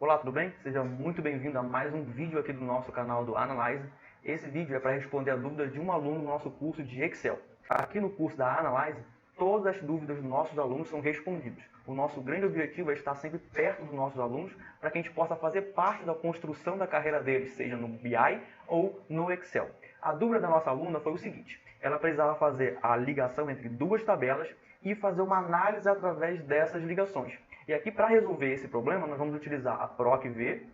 Olá, tudo bem? Seja muito bem-vindo a mais um vídeo aqui do nosso canal do Analyze. Esse vídeo é para responder a dúvida de um aluno no nosso curso de Excel. Aqui no curso da Analyze, todas as dúvidas dos nossos alunos são respondidas. O nosso grande objetivo é estar sempre perto dos nossos alunos para que a gente possa fazer parte da construção da carreira deles, seja no BI ou no Excel. A dúvida da nossa aluna foi o seguinte: ela precisava fazer a ligação entre duas tabelas e fazer uma análise através dessas ligações. E aqui, para resolver esse problema, nós vamos utilizar a PROC-V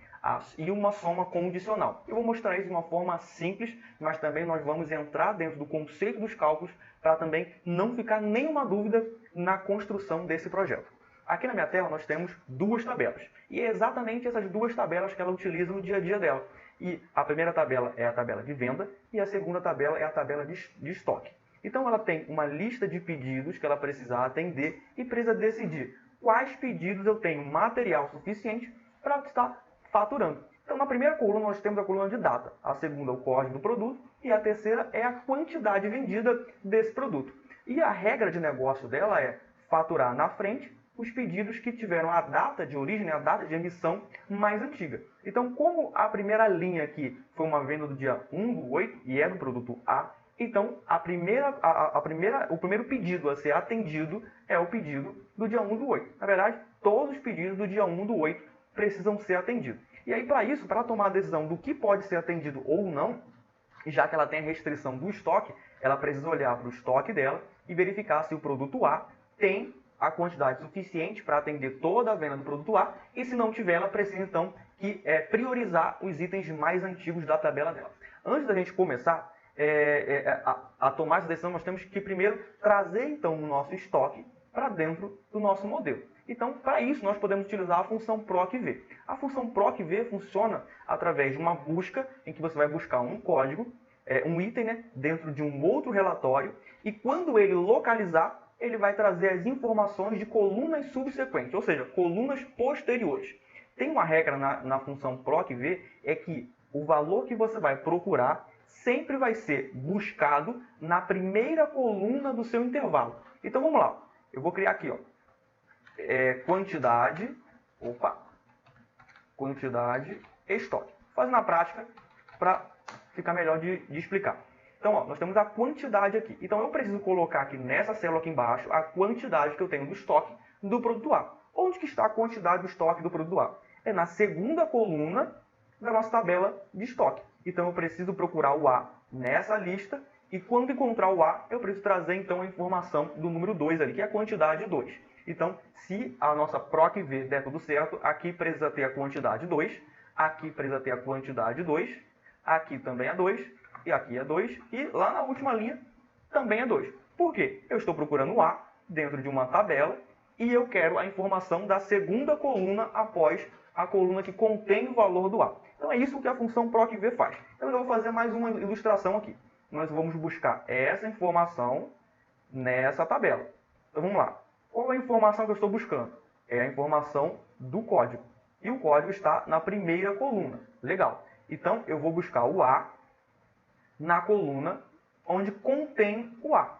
e uma soma condicional. Eu vou mostrar isso de uma forma simples, mas também nós vamos entrar dentro do conceito dos cálculos para também não ficar nenhuma dúvida na construção desse projeto. Aqui na minha tela nós temos duas tabelas. E é exatamente essas duas tabelas que ela utiliza no dia a dia dela. E a primeira tabela é a tabela de venda e a segunda tabela é a tabela de estoque. Então ela tem uma lista de pedidos que ela precisa atender e precisa decidir quais pedidos eu tenho material suficiente para estar faturando. Então, na primeira coluna, nós temos a coluna de data. A segunda, o código do produto. E a terceira é a quantidade vendida desse produto. E a regra de negócio dela é faturar na frente os pedidos que tiveram a data de origem, a data de emissão mais antiga. Então, como a primeira linha aqui foi uma venda do dia 1/8 e é do produto A, então, o primeiro pedido a ser atendido é o pedido do dia 1/8. Na verdade, todos os pedidos do dia 1/8 precisam ser atendidos. E aí, para isso, para tomar a decisão do que pode ser atendido ou não, já que ela tem a restrição do estoque, ela precisa olhar para o estoque dela e verificar se o produto A tem a quantidade suficiente para atender toda a venda do produto A, e se não tiver, ela precisa, então, priorizar os itens mais antigos da tabela dela. Antes da gente começar a tomar essa decisão, nós temos que primeiro trazer então o nosso estoque para dentro do nosso modelo. Então, para isso, nós podemos utilizar a função PROC-V. A função PROC-V funciona através de uma busca em que você vai buscar um código, um item, dentro de um outro relatório, e quando ele localizar, ele vai trazer as informações de colunas subsequentes, ou seja, colunas posteriores. Tem uma regra na função PROC-V, é que o valor que você vai procurar sempre vai ser buscado na primeira coluna do seu intervalo. Então vamos lá, eu vou criar aqui, quantidade estoque. Faz na prática para ficar melhor de explicar. Então, nós temos a quantidade aqui. Então eu preciso colocar aqui nessa célula aqui embaixo a quantidade que eu tenho do estoque do produto A. Onde que está a quantidade do estoque do produto A? É na segunda coluna da nossa tabela de estoque. Então eu preciso procurar o A nessa lista, e quando encontrar o A, eu preciso trazer então a informação do número 2 ali, que é a quantidade 2. Então, se a nossa PROC-V der tudo certo, aqui precisa ter a quantidade 2, aqui precisa ter a quantidade 2, aqui também é 2, e aqui é 2, e lá na última linha também é 2. Por quê? Eu estou procurando o A dentro de uma tabela e eu quero a informação da segunda coluna após a coluna que contém o valor do A. Então é isso que a função PROC-V faz. Então eu vou fazer mais uma ilustração aqui. Nós vamos buscar essa informação nessa tabela. Então vamos lá. Qual é a informação que eu estou buscando? É a informação do código. E o código está na primeira coluna. Legal. Então eu vou buscar o A na coluna onde contém o A.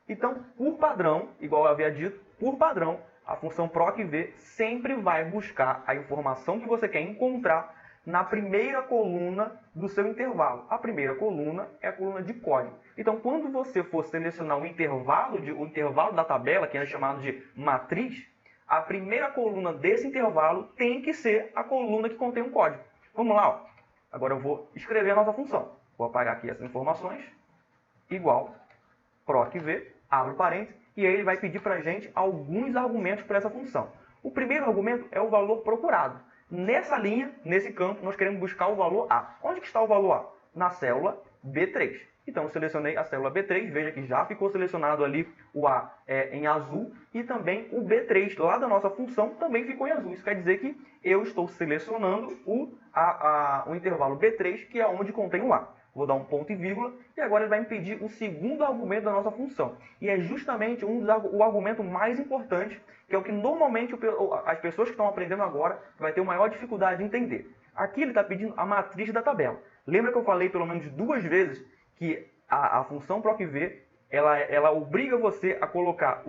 Então, por padrão, igual eu havia dito, por padrão, a função PROC-V sempre vai buscar a informação que você quer encontrar na primeira coluna do seu intervalo. A primeira coluna é a coluna de código. Então, quando você for selecionar o intervalo da tabela, que é chamado de matriz, a primeira coluna desse intervalo tem que ser a coluna que contém um código. Vamos lá. Agora eu vou escrever a nossa função. Vou apagar aqui essas informações. Igual PROC-V, abro parênteses, e aí ele vai pedir para a gente alguns argumentos para essa função. O primeiro argumento é o valor procurado. Nessa linha, nesse campo, nós queremos buscar o valor A. Onde que está o valor A? Na célula B3. Então, eu selecionei a célula B3, veja que já ficou selecionado ali o A em azul, e também o B3 lá da nossa função também ficou em azul. Isso quer dizer que eu estou selecionando o intervalo B3, que é onde contém o A. Vou dar um ponto e vírgula, e agora ele vai me pedir o segundo argumento da nossa função. E é justamente o argumento mais importante, que é o que normalmente as pessoas que estão aprendendo agora vai ter maior dificuldade de entender. Aqui ele está pedindo a matriz da tabela. Lembra que eu falei pelo menos 2 vezes que a função PROC-V ela obriga você a colocar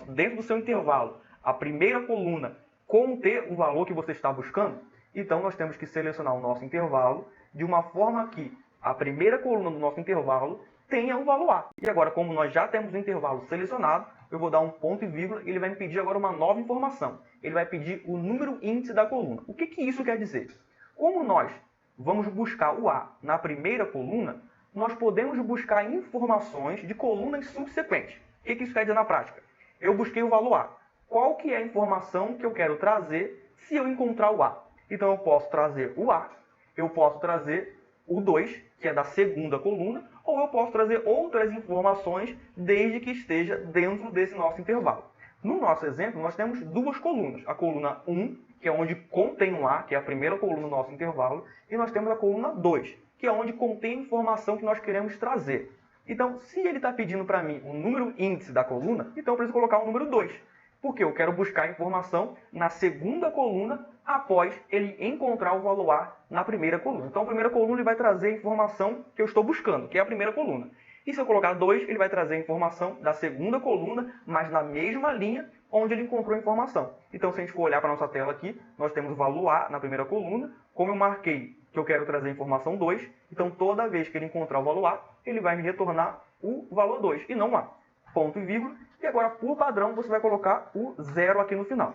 dentro do seu intervalo a primeira coluna conter o valor que você está buscando? Então, nós temos que selecionar o nosso intervalo de uma forma que a primeira coluna do nosso intervalo tenha o valor A. E agora, como nós já temos o intervalo selecionado, eu vou dar um ponto e vírgula e ele vai me pedir agora uma nova informação. Ele vai pedir o número índice da coluna. O que isso quer dizer? Como nós vamos buscar o A na primeira coluna, nós podemos buscar informações de colunas subsequentes. O que isso quer dizer na prática? Eu busquei o valor A. Qual que é a informação que eu quero trazer se eu encontrar o A? Então, eu posso trazer o A, eu posso trazer o 2, que é da segunda coluna, ou eu posso trazer outras informações desde que esteja dentro desse nosso intervalo. No nosso exemplo, nós temos duas colunas. A coluna 1, que é onde contém o A, que é a primeira coluna do nosso intervalo, e nós temos a coluna 2, que é onde contém a informação que nós queremos trazer. Então, se ele está pedindo para mim o número índice da coluna, então eu preciso colocar o número 2. Porque eu quero buscar a informação na segunda coluna após ele encontrar o valor A na primeira coluna. Então, a primeira coluna ele vai trazer a informação que eu estou buscando, que é a primeira coluna. E se eu colocar 2, ele vai trazer a informação da segunda coluna, mas na mesma linha onde ele encontrou a informação. Então, se a gente for olhar para a nossa tela aqui, nós temos o valor A na primeira coluna. Como eu marquei que eu quero trazer a informação 2, então toda vez que ele encontrar o valor A, ele vai me retornar o valor 2 e não A. Ponto e vírgula. E agora, por padrão, você vai colocar o 0 aqui no final.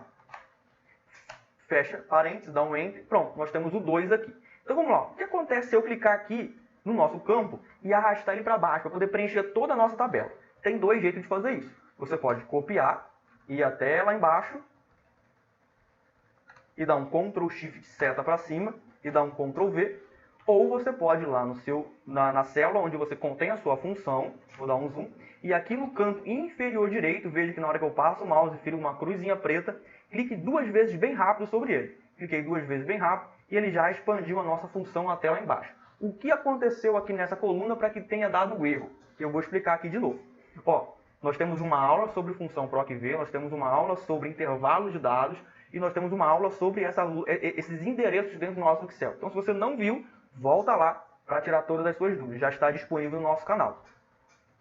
Fecha parênteses, dá um Enter. Pronto, nós temos o 2 aqui. Então vamos lá. O que acontece se eu clicar aqui no nosso campo e arrastar ele para baixo, para poder preencher toda a nossa tabela? Tem dois jeitos de fazer isso. Você pode copiar, ir até lá embaixo e dar um Ctrl Shift seta para cima e dar um Ctrl V. Ou você pode ir lá na célula onde você contém a sua função, vou dar um zoom, e aqui no canto inferior direito, veja que na hora que eu passo o mouse, vira uma cruzinha preta, clique 2 vezes bem rápido sobre ele. Cliquei 2 vezes bem rápido e ele já expandiu a nossa função até lá embaixo. O que aconteceu aqui nessa coluna para que tenha dado o erro? Eu vou explicar aqui de novo. Ó, nós temos uma aula sobre função PROC-V, nós temos uma aula sobre intervalos de dados e nós temos uma aula sobre esses endereços dentro do nosso Excel. Então, se você não viu, volta lá para tirar todas as suas dúvidas. Já está disponível no nosso canal.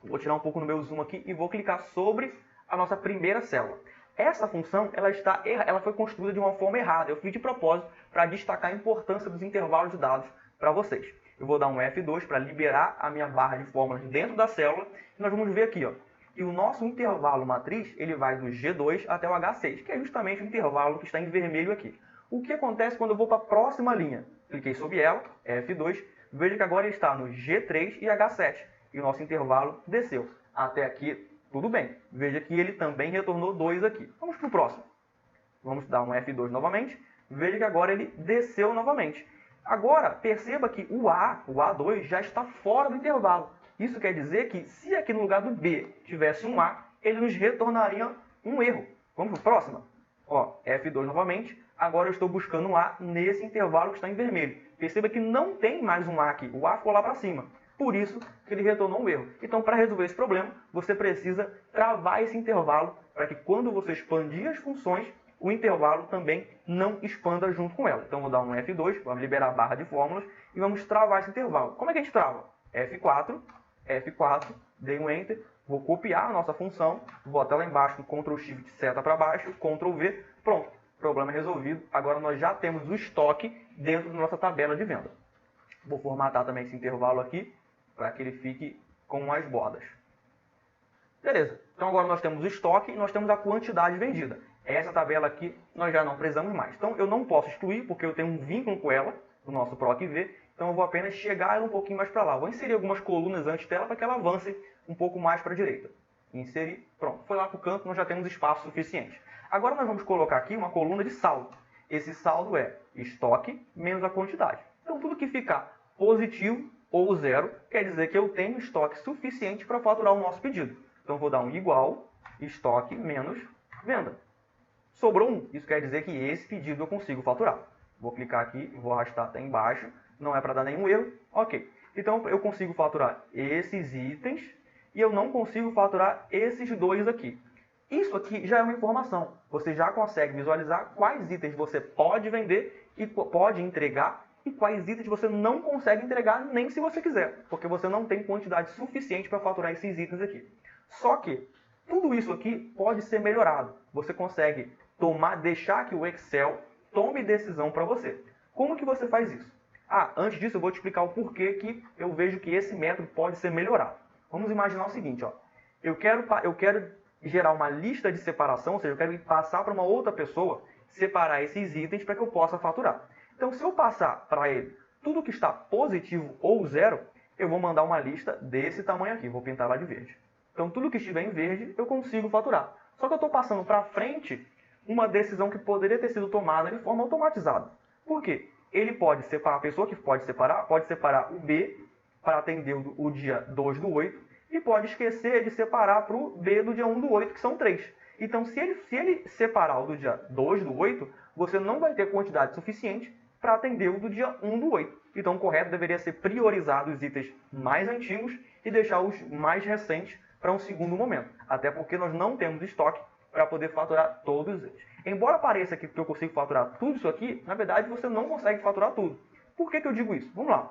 Vou tirar um pouco no meu zoom aqui e vou clicar sobre a nossa primeira célula. Essa função ela foi construída de uma forma errada. Eu fiz de propósito para destacar a importância dos intervalos de dados para vocês. Eu vou dar um F2 para liberar a minha barra de fórmulas dentro da célula. E nós vamos ver aqui, ó, que o nosso intervalo matriz ele vai do G2 até o H6, que é justamente o intervalo que está em vermelho aqui. O que acontece quando eu vou para a próxima linha? Cliquei sobre ela, F2, veja que agora ele está no G3 e H7. E o nosso intervalo desceu. Até aqui, tudo bem. Veja que ele também retornou 2 aqui. Vamos para o próximo. Vamos dar um F2 novamente. Veja que agora ele desceu novamente. Agora, perceba que o A2, já está fora do intervalo. Isso quer dizer que, se aqui no lugar do B tivesse um A, ele nos retornaria um erro. Vamos para o próximo? Ó, F2 novamente. Agora eu estou buscando um A nesse intervalo que está em vermelho. Perceba que não tem mais um A aqui. O A ficou lá para cima. Por isso que ele retornou um erro. Então, para resolver esse problema, você precisa travar esse intervalo para que quando você expandir as funções, o intervalo também não expanda junto com ela. Então, vou dar um F2, vamos liberar a barra de fórmulas e vamos travar esse intervalo. Como é que a gente trava? F4, dei um Enter, vou copiar a nossa função, vou até lá embaixo com Ctrl Shift seta para baixo, Ctrl V, pronto. Problema resolvido. Agora nós já temos o estoque dentro da nossa tabela de venda. Vou formatar também esse intervalo aqui, para que ele fique com as bordas. Beleza. Então agora nós temos o estoque e nós temos a quantidade vendida. Essa tabela aqui nós já não precisamos mais. Então eu não posso excluir, porque eu tenho um vínculo com ela, do nosso PROC-V. Então eu vou apenas chegar ela um pouquinho mais para lá. Vou inserir algumas colunas antes dela para que ela avance um pouco mais para a direita. Inserir. Pronto. Foi lá para o canto, nós já temos espaço suficiente. Agora nós vamos colocar aqui uma coluna de saldo. Esse saldo é estoque menos a quantidade. Então tudo que ficar positivo ou zero quer dizer que eu tenho estoque suficiente para faturar o nosso pedido. Então vou dar um igual estoque menos venda. Sobrou 1. Isso quer dizer que esse pedido eu consigo faturar. Vou clicar aqui, vou arrastar até embaixo. Não é para dar nenhum erro. Ok. Então eu consigo faturar esses itens e eu não consigo faturar esses dois aqui. Isso aqui já é uma informação. Você já consegue visualizar quais itens você pode vender e pode entregar e quais itens você não consegue entregar nem se você quiser, porque você não tem quantidade suficiente para faturar esses itens aqui. Só que tudo isso aqui pode ser melhorado. Você consegue deixar que o Excel tome decisão para você. Como que você faz isso? Antes disso eu vou te explicar o porquê que eu vejo que esse método pode ser melhorado. Vamos imaginar o seguinte, ó. Eu quero gerar uma lista de separação, ou seja, eu quero passar para uma outra pessoa separar esses itens para que eu possa faturar. Então, se eu passar para ele tudo que está positivo ou zero, eu vou mandar uma lista desse tamanho aqui. Vou pintar lá de verde. Então, tudo que estiver em verde, eu consigo faturar. Só que eu estou passando para frente uma decisão que poderia ter sido tomada de forma automatizada. Por quê? Ele pode separar, a pessoa que pode separar o B para atender o dia 2 do 8 e pode esquecer de separar para o B do dia 1 do 8, que são 3. Então, se ele separar o do dia 2 do 8, você não vai ter quantidade suficiente para atender o do dia 1 do 8. Então, o correto deveria ser priorizar os itens mais antigos e deixar os mais recentes para um segundo momento. Até porque nós não temos estoque para poder faturar todos eles. Embora pareça que eu consigo faturar tudo isso aqui, na verdade você não consegue faturar tudo. Por que eu digo isso? Vamos lá.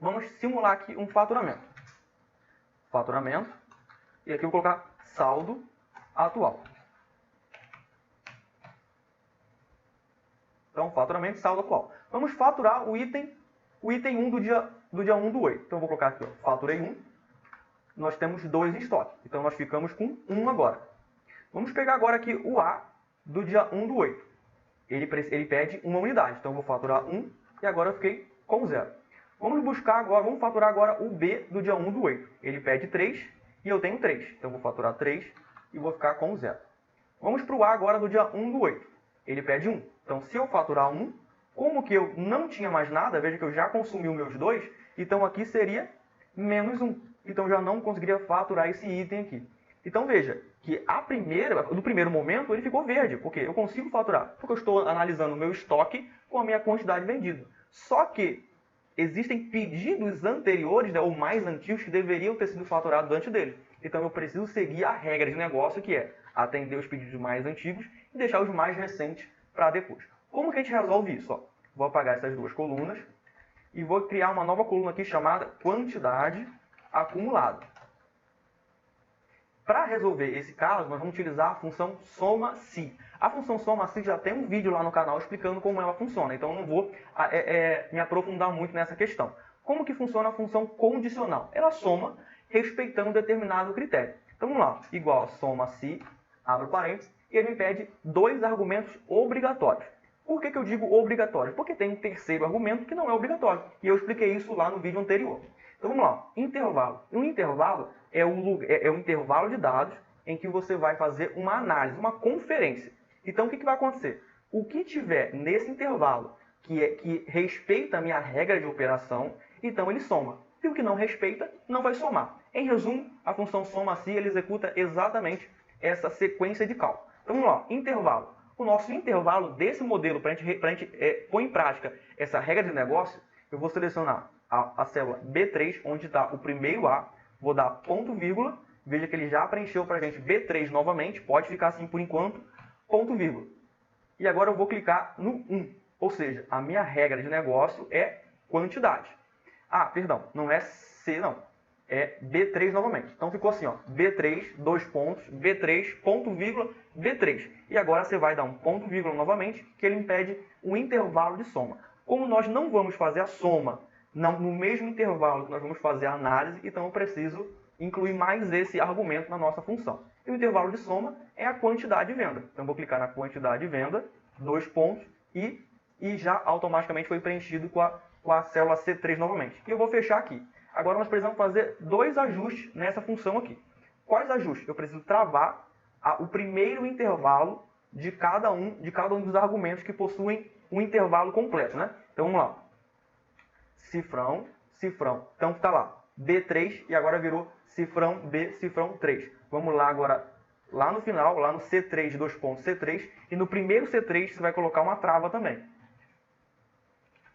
Vamos simular aqui um faturamento. Faturamento. E aqui eu vou colocar saldo atual. Então, faturamento e saldo atual. Vamos faturar o item 1 do dia 1 do 8. Então, eu vou colocar aqui, ó, faturei 1. Nós temos 2 em estoque. Então, nós ficamos com 1 agora. Vamos pegar agora aqui o A do dia 1 do 8. Ele pede uma unidade. Então, eu vou faturar 1 e agora eu fiquei com 0. Vamos faturar agora o B do dia 1 do 8. Ele pede 3 e eu tenho 3. Então, eu vou faturar 3 e vou ficar com 0. Vamos para o A agora do dia 1 do 8. Ele pede 1. Então, se eu faturar 1, como que eu não tinha mais nada, veja que eu já consumi os meus 2, então aqui seria menos 1. Então, já não conseguiria faturar esse item aqui. Então, veja que no primeiro momento ele ficou verde, porque eu consigo faturar, porque eu estou analisando o meu estoque com a minha quantidade vendida. Só que existem pedidos anteriores, né, ou mais antigos, que deveriam ter sido faturados antes dele. Então, eu preciso seguir a regra de negócio, que é atender os pedidos mais antigos e deixar os mais recentes para depois. Como que a gente resolve isso? Ó, vou apagar essas duas colunas e vou criar uma nova coluna aqui chamada quantidade acumulada. Para resolver esse caso, nós vamos utilizar a função soma-se. A função soma-se já tem um vídeo lá no canal explicando como ela funciona, então eu não vou me aprofundar muito nessa questão. Como que funciona a função condicional? Ela soma respeitando um determinado critério. Então vamos lá, igual soma-se, abro parênteses, e ele me pede 2 argumentos obrigatórios. Por que eu digo obrigatórios? Porque tem um terceiro argumento que não é obrigatório, e eu expliquei isso lá no vídeo anterior. Então vamos lá, intervalo. Um intervalo é um intervalo de dados em que você vai fazer uma análise, uma conferência. Então o que vai acontecer? O que tiver nesse intervalo que respeita a minha regra de operação, então ele soma. E o que não respeita, não vai somar. Em resumo, a função soma-se ele executa exatamente essa sequência de cálculo. Então vamos lá, intervalo. O nosso intervalo desse modelo, para a gente pôr em prática essa regra de negócio, eu vou selecionar a célula B3, onde está o primeiro A, vou dar ponto vírgula, veja que ele já preencheu para a gente B3 novamente, pode ficar assim por enquanto, ponto vírgula. E agora eu vou clicar no 1, ou seja, a minha regra de negócio é quantidade. Perdão, não é C não, é B3 novamente. Então ficou assim, ó, B3, 2 pontos, B3, ponto vírgula, B3. E agora você vai dar um ponto vírgula novamente, que ele impede o intervalo de soma. Como nós não vamos fazer a soma no mesmo intervalo que nós vamos fazer a análise, então eu preciso incluir mais esse argumento na nossa função. E o intervalo de soma é a quantidade de venda. Então eu vou clicar na quantidade de venda, 2 pontos, e já automaticamente foi preenchido com a célula C3 novamente. E eu vou fechar aqui. Agora nós precisamos fazer 2 ajustes nessa função aqui. Quais ajustes? Eu preciso travar o primeiro intervalo de cada um dos argumentos que possuem um intervalo completo, né? Então vamos lá. Cifrão, cifrão. Então está lá, B3 e agora virou cifrão B, cifrão 3. Vamos lá agora, lá no final, lá no C3, 2 pontos C3, e no primeiro C3 você vai colocar uma trava também.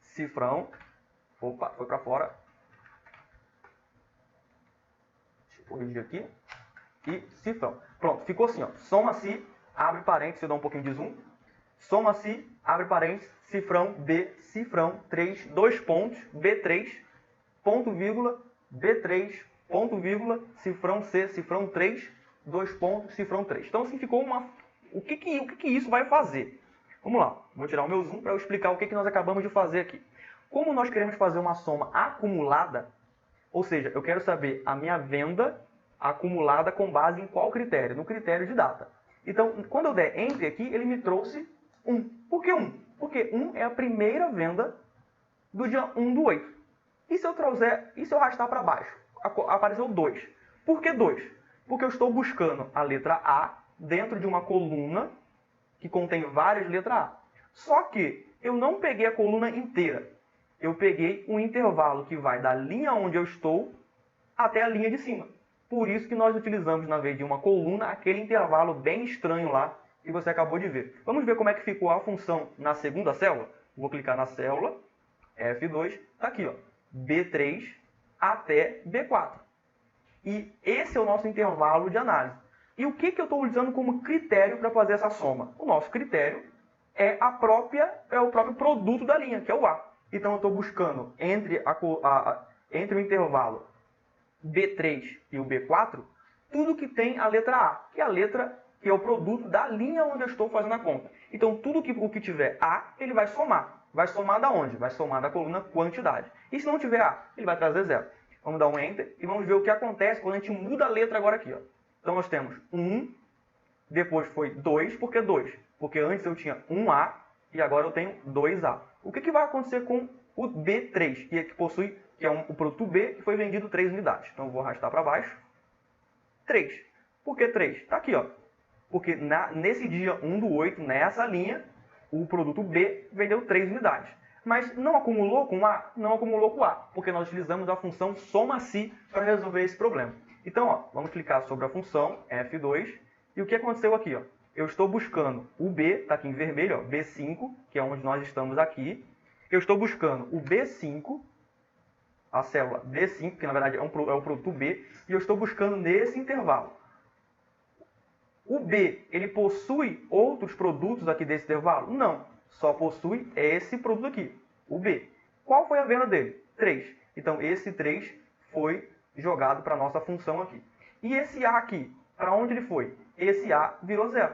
Cifrão, opa, foi para fora. Deixa eu corrigir aqui. E cifrão. Pronto, ficou assim, ó. Soma-se, abre parênteses, eu dou um pouquinho de zoom. Soma-se, abre parênteses, cifrão B, cifrão 3, 2 pontos, B3, ponto vírgula, B3, ponto vírgula, cifrão C, cifrão 3, 2 pontos, cifrão 3. Então assim ficou uma... O que isso vai fazer? Vamos lá. Vou tirar o meu zoom para eu explicar o que nós acabamos de fazer aqui. Como nós queremos fazer uma soma acumulada, ou seja, eu quero saber a minha venda acumulada com base em qual critério? No critério de data. Então, quando eu der Enter aqui, ele me trouxe 1. Por que 1? Porque 1 é a primeira venda do dia 1/8. E se eu arrastar para baixo? Apareceu 2. Por que 2? Porque eu estou buscando a letra A dentro de uma coluna que contém várias letras A. Só que eu não peguei a coluna inteira. Eu peguei um intervalo que vai da linha onde eu estou até a linha de cima. Por isso que nós utilizamos, na vez de uma coluna, aquele intervalo bem estranho lá que você acabou de ver. Vamos ver como é que ficou a função na segunda célula? Vou clicar na célula, F2, está aqui, ó, B3 até B4. E esse é o nosso intervalo de análise. E o que eu estou utilizando como critério para fazer essa soma? O nosso critério é o próprio produto da linha, que é o A. Então eu estou buscando entre o intervalo B3 e o B4, tudo que tem a letra A, que é a letra que é o produto da linha onde eu estou fazendo a conta. Então tudo o que tiver A, ele vai somar. Vai somar da onde? Vai somar da coluna quantidade. E se não tiver A, ele vai trazer 0. Vamos dar um Enter e vamos ver o que acontece quando a gente muda a letra agora aqui. Ó. Então nós temos 1, depois foi 2, por que 2? Porque antes eu tinha 1A e agora eu tenho 2A. O que vai acontecer com o B3, que é o produto B, que foi vendido 3 unidades? Então eu vou arrastar para baixo. 3. Por que 3? Está aqui, ó. Porque nesse dia 1/8, nessa linha, o produto B vendeu 3 unidades. Mas não acumulou com A? Não acumulou com A, porque nós utilizamos a função soma-se para resolver esse problema. Então, ó, vamos clicar sobre a função F2. E o que aconteceu aqui? Ó? Eu estou buscando o B, está aqui em vermelho, ó, B5, que é onde nós estamos aqui. Eu estou buscando o B5, a célula B5, que na verdade é o produto B, e eu estou buscando nesse intervalo. O B, ele possui outros produtos aqui desse intervalo? Não, só possui esse produto aqui, o B. Qual foi a venda dele? 3. Então, esse 3 foi jogado para a nossa função aqui. E esse A aqui, para onde ele foi? Esse A virou 0.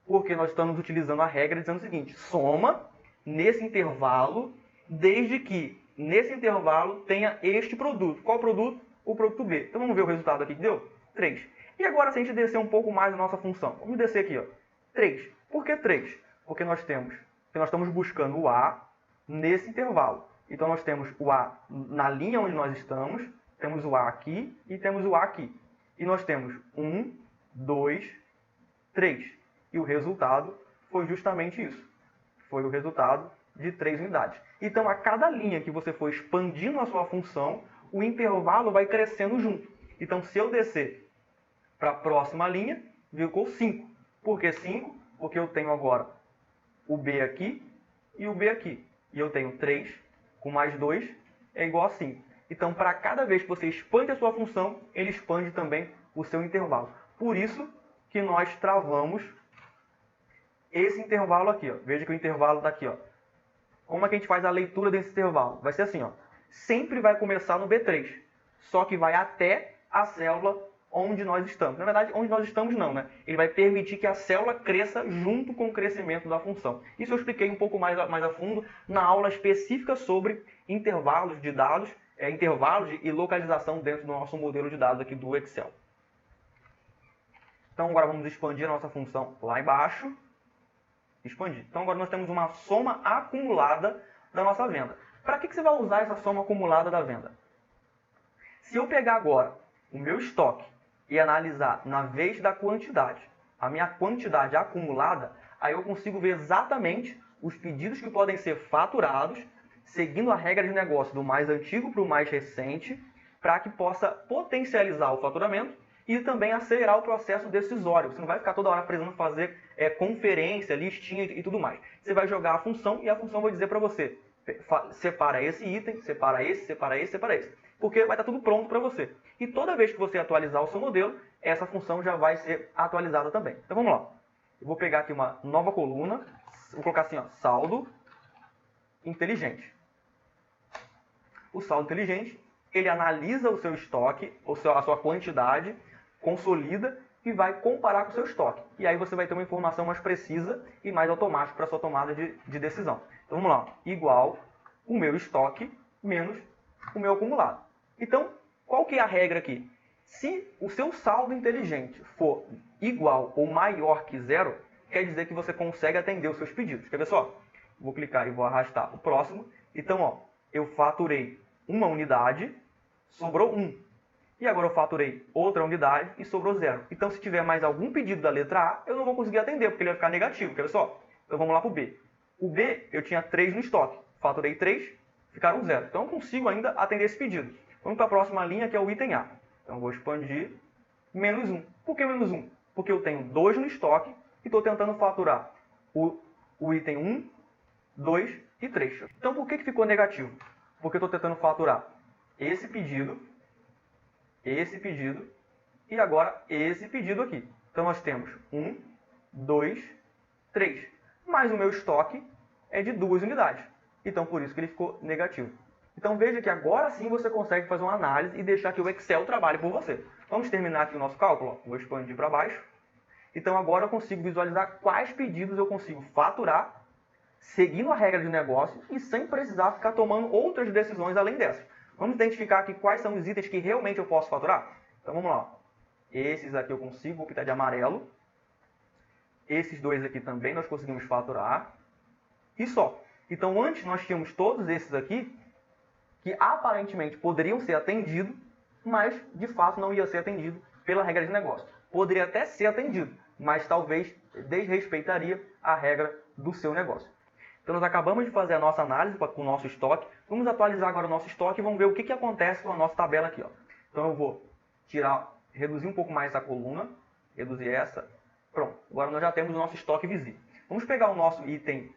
Porque nós estamos utilizando a regra dizendo o seguinte, soma nesse intervalo, desde que nesse intervalo tenha este produto. Qual produto? O produto B. Então vamos ver o resultado aqui que deu? 3. E agora se a gente descer um pouco mais a nossa função, vamos descer aqui, ó, 3. Por que 3? Porque nós estamos buscando o A nesse intervalo. Então nós temos o A na linha onde nós estamos, temos o A aqui e temos o A aqui. E nós temos 1, 2, 3. E o resultado foi justamente isso. Foi o resultado de 3 unidades. Então, a cada linha que você for expandindo a sua função, o intervalo vai crescendo junto. Então, se eu descer para a próxima linha, ficou 5. Por que 5? Porque eu tenho agora o B aqui e o B aqui. E eu tenho 3 com mais 2 é igual a 5. Então, para cada vez que você expande a sua função, ele expande também o seu intervalo. Por isso que nós travamos esse intervalo aqui. Ó. Veja que o intervalo está aqui. Ó. Como é que a gente faz a leitura desse intervalo? Vai ser assim. Ó. Sempre vai começar no B3, só que vai até a célula onde nós estamos. Na verdade, onde nós estamos não, né? Ele vai permitir que a célula cresça junto com o crescimento da função. Isso eu expliquei um pouco mais a fundo na aula específica sobre intervalos de dados, intervalos e localização dentro do nosso modelo de dados aqui do Excel. Então agora vamos expandir a nossa função lá embaixo. Expandir. Então agora nós temos uma soma acumulada da nossa venda. Para que você vai usar essa soma acumulada da venda? Se eu pegar agora o meu estoque e analisar na vez da quantidade, a minha quantidade acumulada, aí eu consigo ver exatamente os pedidos que podem ser faturados, seguindo a regra de negócio do mais antigo para o mais recente, para que possa potencializar o faturamento e também acelerar o processo decisório. Você não vai ficar toda hora precisando fazer conferência, listinha e tudo mais. Você vai jogar a função e a função vai dizer para você, separa esse item, separa esse, separa esse, separa esse. Porque vai estar tudo pronto para você. E toda vez que você atualizar o seu modelo, essa função já vai ser atualizada também. Então vamos lá. Eu vou pegar aqui uma nova coluna, vou colocar assim, ó, saldo inteligente. O saldo inteligente, ele analisa o seu estoque, a sua quantidade, consolida e vai comparar com o seu estoque. E aí você vai ter uma informação mais precisa e mais automática para a sua tomada de decisão. Então vamos lá, igual o meu estoque menos o meu acumulado. Então, qual que é a regra aqui? Se o seu saldo inteligente for igual ou maior que zero, quer dizer que você consegue atender os seus pedidos. Quer ver só? Vou clicar e vou arrastar o próximo. Então, ó, eu faturei uma unidade, sobrou 1. E agora eu faturei outra unidade e sobrou 0. Então, se tiver mais algum pedido da letra A, eu não vou conseguir atender, porque ele vai ficar negativo. Quer ver só? Então, vamos lá para o B. O B, eu tinha 3 no estoque. Faturei 3, ficaram 0. Então, eu consigo ainda atender esse pedido. Vamos para a próxima linha, que é o item A. Então, eu vou expandir menos 1. Por que menos 1? Porque eu tenho 2 no estoque e estou tentando faturar o item 1, 2 e 3. Então, por que ficou negativo? Porque eu estou tentando faturar esse pedido e agora esse pedido aqui. Então, nós temos 1, 2, 3. Mas o meu estoque é de 2 unidades. Então, por isso que ele ficou negativo. Então, veja que agora sim você consegue fazer uma análise e deixar que o Excel trabalhe por você. Vamos terminar aqui o nosso cálculo. Vou expandir para baixo. Então, agora eu consigo visualizar quais pedidos eu consigo faturar, seguindo a regra de negócio e sem precisar ficar tomando outras decisões além dessas. Vamos identificar aqui quais são os itens que realmente eu posso faturar? Então, vamos lá. Esses aqui eu consigo, vou pintar de amarelo. Esses dois aqui também nós conseguimos faturar. E só. Então, antes nós tínhamos todos esses aqui que aparentemente poderiam ser atendidos, mas de fato não ia ser atendido pela regra de negócio. Poderia até ser atendido, mas talvez desrespeitaria a regra do seu negócio. Então nós acabamos de fazer a nossa análise com o nosso estoque. Vamos atualizar agora o nosso estoque e vamos ver o que acontece com a nossa tabela aqui. Ó. Então eu vou reduzir um pouco mais essa coluna, reduzir essa. Pronto, agora nós já temos o nosso estoque visível. Vamos pegar o nosso item,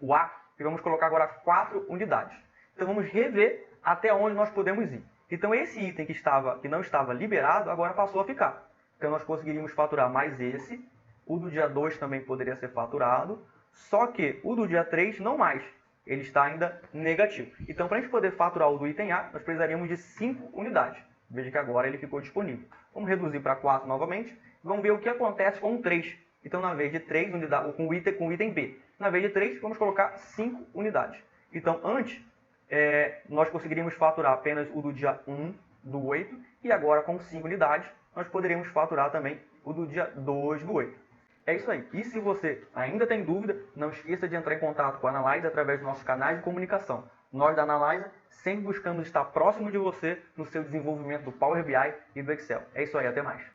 o A, e vamos colocar agora 4 unidades. Então vamos rever até onde nós podemos ir. Então esse item que não estava liberado, agora passou a ficar. Então nós conseguiríamos faturar mais esse. O do dia 2 também poderia ser faturado. Só que o do dia 3 não mais. Ele está ainda negativo. Então para a gente poder faturar o do item A, nós precisaríamos de 5 unidades. Veja que agora ele ficou disponível. Vamos reduzir para 4 novamente. Vamos ver o que acontece com o 3. Então na vez de 3 unidades, com o item B. Na vez de 3, vamos colocar 5 unidades. Então antes, nós conseguiríamos faturar apenas o do dia 1 do 8. E agora com 5 unidades, nós poderíamos faturar também o do dia 2 do 8. É isso aí. E se você ainda tem dúvida, não esqueça de entrar em contato com a Analyze através dos nossos canais de comunicação. Nós da Analyze sempre buscamos estar próximo de você no seu desenvolvimento do Power BI e do Excel. É isso aí, até mais.